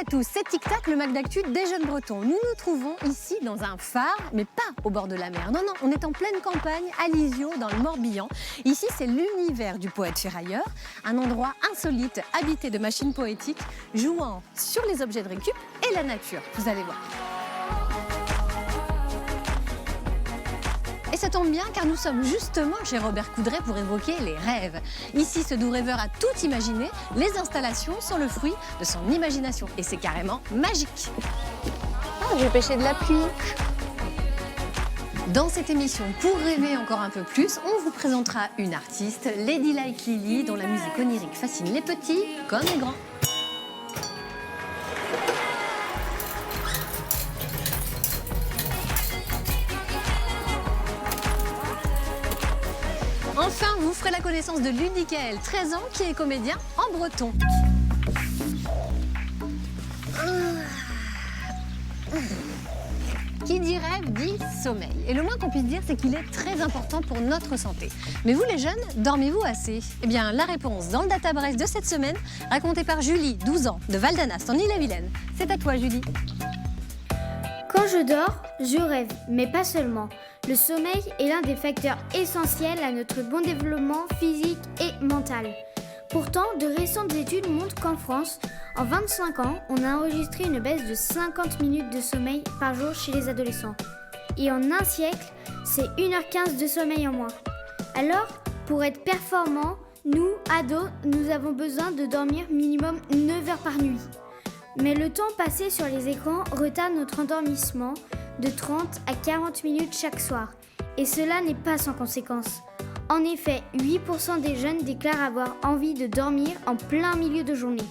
à tous, c'est Tic Tac, le Mac d'Actu des jeunes bretons. Nous nous trouvons ici dans un phare, mais pas au bord de la mer. Non, non, on est en pleine campagne, à Lisieux, dans le Morbihan. Ici, c'est l'univers du poète ferrailleur, un endroit insolite, habité de machines poétiques, jouant sur les objets de récup et la nature. Vous allez voir. Et ça tombe bien car nous sommes justement chez Robert Coudray pour évoquer les rêves. Ici, ce doux rêveur a tout imaginé. Les installations sont le fruit de son imagination. Et c'est carrément magique. Oh, j'ai pêché de la pluie. Dans cette émission, pour rêver encore un peu plus, on vous présentera une artiste, Ladylike Lily, dont la musique onirique fascine les petits comme les grands. Enfin, vous ferez la connaissance de Ludikael, 13 ans, qui est comédien en breton. Qui dit rêve dit sommeil. Et le moins qu'on puisse dire, c'est qu'il est très important pour notre santé. Mais vous les jeunes, dormez-vous assez? Eh bien, la réponse dans le Data Bref de cette semaine, racontée par Julie, 12 ans, de Val d'Anast en Ille-et-Vilaine. C'est à toi, Julie. Quand je dors, je rêve, mais pas seulement. Le sommeil est l'un des facteurs essentiels à notre bon développement physique et mental. Pourtant, de récentes études montrent qu'en France, en 25 ans, on a enregistré une baisse de 50 minutes de sommeil par jour chez les adolescents. Et en un siècle, c'est 1h15 de sommeil en moins. Alors, pour être performants, nous, ados, nous avons besoin de dormir minimum 9 heures par nuit. Mais le temps passé sur les écrans retarde notre endormissement de 30 à 40 minutes chaque soir. Et cela n'est pas sans conséquence. En effet, 8% des jeunes déclarent avoir envie de dormir en plein milieu de journée.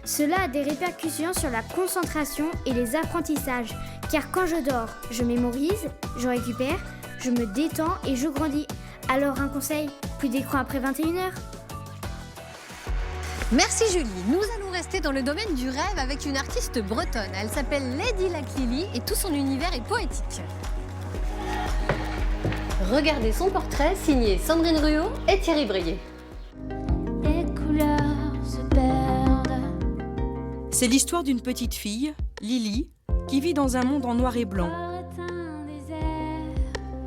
Cela a des répercussions sur la concentration et les apprentissages, car quand je dors, je mémorise, je récupère, je me détends et je grandis. Alors un conseil, plus d'écran après 21h. Merci Julie. Nous allons rester dans le domaine du rêve avec une artiste bretonne. Elle s'appelle Ladylike Lily et tout son univers est poétique. Regardez son portrait signé Sandrine Ruot et Thierry Bréguet. Les couleurs se perdent. C'est l'histoire d'une petite fille, Lily, qui vit dans un monde en noir et blanc.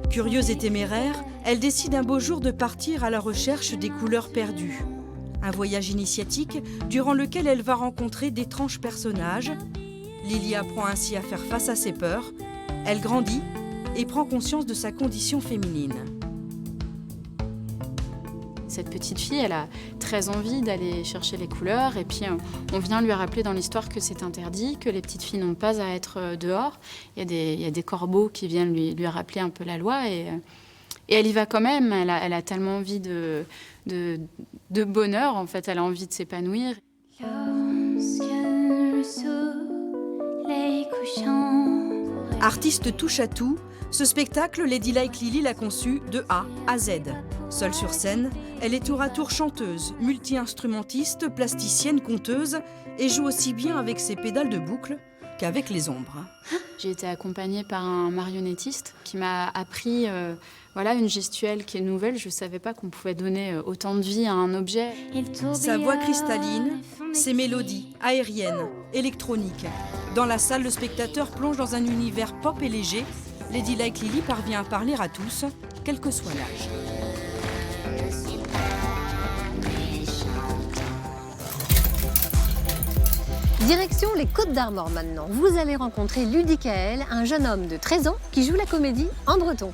Curieuse et téméraire, elle décide un beau jour de partir à la recherche des couleurs perdues. Un voyage initiatique durant lequel elle va rencontrer d'étranges personnages. Lily apprend ainsi à faire face à ses peurs. Elle grandit et prend conscience de sa condition féminine. Cette petite fille, elle a très envie d'aller chercher les couleurs et puis on vient lui rappeler dans l'histoire que c'est interdit, que les petites filles n'ont pas à être dehors. Il y a des corbeaux qui viennent lui rappeler un peu la loi et elle y va quand même. Elle a tellement envie de bonheur, en fait, elle a envie de s'épanouir. Artiste touche à tout, ce spectacle, Ladylike Lily l'a conçu de A à Z. Seule sur scène, elle est tour à tour chanteuse, multi-instrumentiste, plasticienne, conteuse et joue aussi bien avec ses pédales de boucle qu'avec les ombres. J'ai été accompagnée par un marionnettiste qui m'a appris une gestuelle qui est nouvelle. Je ne savais pas qu'on pouvait donner autant de vie à un objet. Sa voix cristalline, ses mélodies aériennes, électroniques. Dans la salle, le spectateur plonge dans un univers pop et léger. Ladylike Lily parvient à parler à tous, quel que soit l'âge. Direction les Côtes d'Armor maintenant. Vous allez rencontrer Ludikael, un jeune homme de 13 ans qui joue la comédie en breton.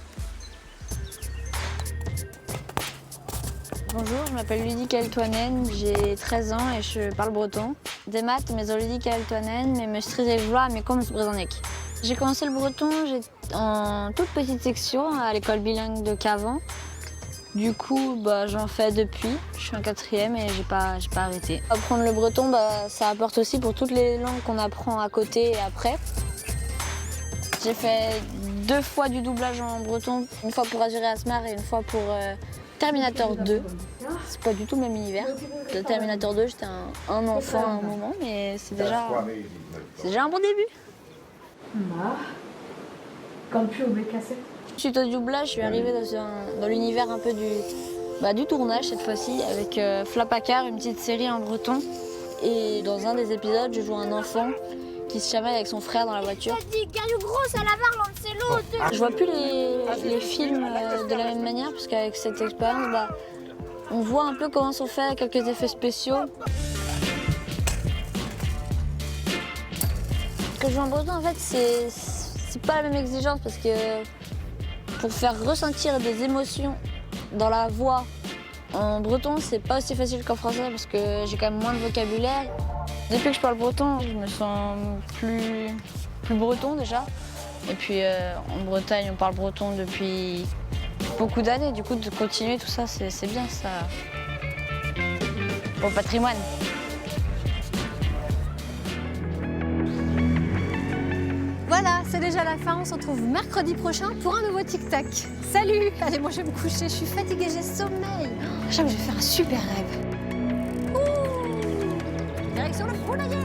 Bonjour, je m'appelle Ludikael Toinen, j'ai 13 ans et je parle breton. Des maths, mais Ludikael Toinen, mais me strisez joie, mais comme bretonnique. J'ai commencé le breton en toute petite section à l'école bilingue de Cavan. Du coup, j'en fais depuis. Je suis en 4e et j'ai pas arrêté. Apprendre le breton, ça apporte aussi pour toutes les langues qu'on apprend à côté et après. J'ai fait 2 fois du doublage en breton, une fois pour Azur et Asmar et une fois pour Terminator 2. C'est pas du tout le même univers. Dans Terminator 2, j'étais un enfant à un moment, mais c'est déjà un bon début. Suite au doublage, je suis arrivée dans l'univers un peu du tournage cette fois-ci, avec Flapacar, une petite série en breton. Et dans un des épisodes, je joue un enfant qui se chamaille avec son frère dans la voiture. Je vois plus les films de la même manière, parce qu'avec cette expérience, on voit un peu comment sont faits quelques effets spéciaux. Que je joue en breton, en fait, c'est pas la même exigence, parce que pour faire ressentir des émotions dans la voix en breton, c'est pas aussi facile qu'en français, parce que j'ai quand même moins de vocabulaire. Depuis que je parle breton, je me sens plus breton déjà. Et puis en Bretagne, on parle breton depuis beaucoup d'années. Du coup, de continuer tout ça, c'est bien, ça. Pour le patrimoine. Voilà, c'est déjà la fin. On se retrouve mercredi prochain pour un nouveau tic-tac. Salut! Allez, moi je vais me coucher, je suis fatiguée, j'ai sommeil. Je crois que je vais faire un super rêve. Ouh, direction le poulailler!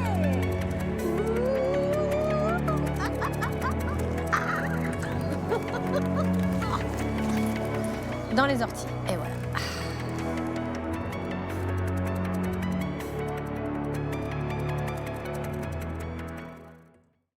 Dans les orties, et voilà.